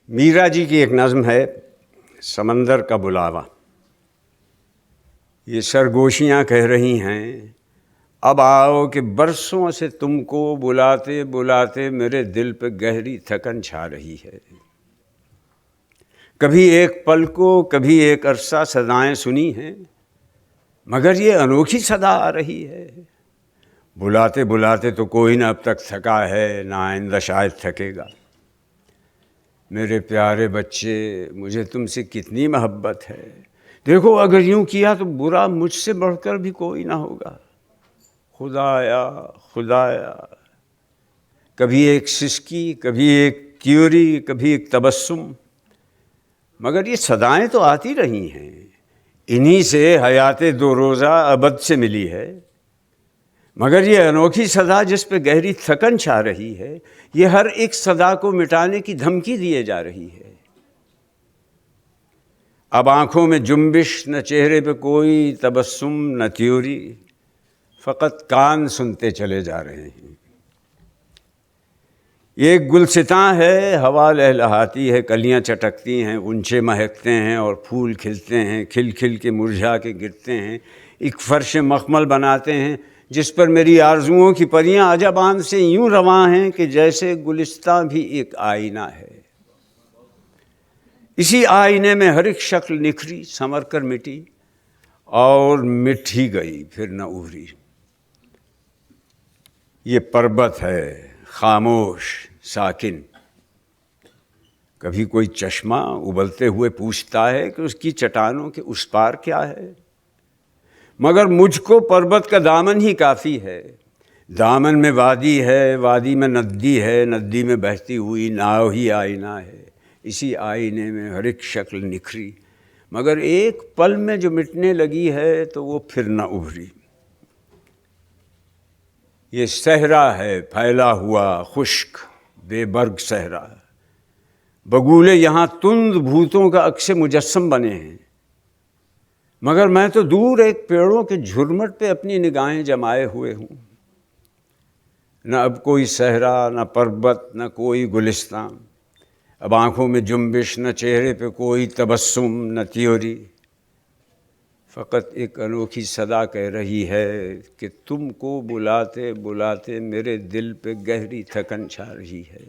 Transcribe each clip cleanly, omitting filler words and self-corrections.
मीरा जी की एक नज़्म है समंदर का बुलावा। ये सरगोशियाँ कह रही हैं अब आओ कि बरसों से तुमको बुलाते बुलाते मेरे दिल पे गहरी थकन छा रही है। कभी एक पल को कभी एक अरसा सदाएं सुनी हैं, मगर ये अनोखी सदा आ रही है। बुलाते बुलाते तो कोई ना अब तक थका है, ना आइंदा शायद थकेगा। मेरे प्यारे बच्चे, मुझे तुमसे कितनी मोहब्बत है। देखो अगर यूं किया तो बुरा मुझसे बढ़कर भी कोई ना होगा। खुदाया खुदाया, कभी एक सिसकी, कभी एक क्यूरी, कभी एक तबस्सुम, मगर ये सदाएं तो आती रही हैं। इन्हीं से हयाते दो रोज़ा अबद से मिली है। मगर ये अनोखी सदा जिस पे गहरी थकन छा रही है, ये हर एक सदा को मिटाने की धमकी दिए जा रही है। अब आँखों में जुम्बिश, न चेहरे पे कोई तबस्सुम, न त्योरी, फ़कत कान सुनते चले जा रहे हैं। ये एक गुलसितां है, हवा लहलहाती है, कलियां चटकती हैं, ऊंचे महकते हैं और फूल खिलते हैं, खिल खिल के मुरझा के गिरते हैं। एक फर्श मखमल बनाते हैं जिस पर मेरी आरजुओं की परियां अजबान से यूं रवां हैं कि जैसे गुलिस्तां भी एक आईना है। इसी आईने में हर एक शक्ल निखरी, संवर कर मिटी और मिट ही गई, फिर न उभरी। ये पर्वत है खामोश साकिन। कभी कोई चश्मा उबलते हुए पूछता है कि उसकी चट्टानों के उस पार क्या है, मगर मुझको पर्वत का दामन ही काफ़ी है। दामन में वादी है, वादी में नदी है, नदी में बहती हुई नाव ही आईना है। इसी आईने में हर एक शक्ल निखरी, मगर एक पल में जो मिटने लगी है तो वो फिर न उभरी। ये सहरा है फैला हुआ खुश्क बेबर्ग सहरा। बगुले यहाँ तुंद भूतों का अक्स मुजस्सम बने हैं, मगर मैं तो दूर एक पेड़ों के झुरमट पे अपनी निगाहें जमाए हुए हूँ। न अब कोई सहरा, न पर्वत, न कोई गुलिस्तां। अब आँखों में जुम्बिश, न चेहरे पे कोई तबस्सुम, न त्योरी। फ़कत एक अनोखी सदा कह रही है कि तुमको बुलाते बुलाते मेरे दिल पे गहरी थकन छा रही है।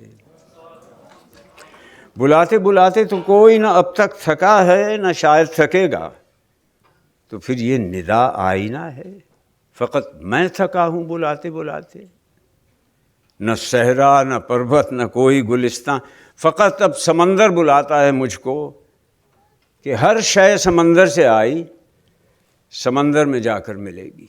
बुलाते बुलाते तो कोई ना अब तक थका है, ना शायद थकेगा। तो फिर ये निदा आईना है, फ़कत मैं थका हूँ बुलाते बुलाते। न सहरा, न पर्वत, न कोई गुलिस्तां। फ़कत अब समंदर बुलाता है मुझको कि हर शय समंदर से आई, समंदर में जाकर मिलेगी।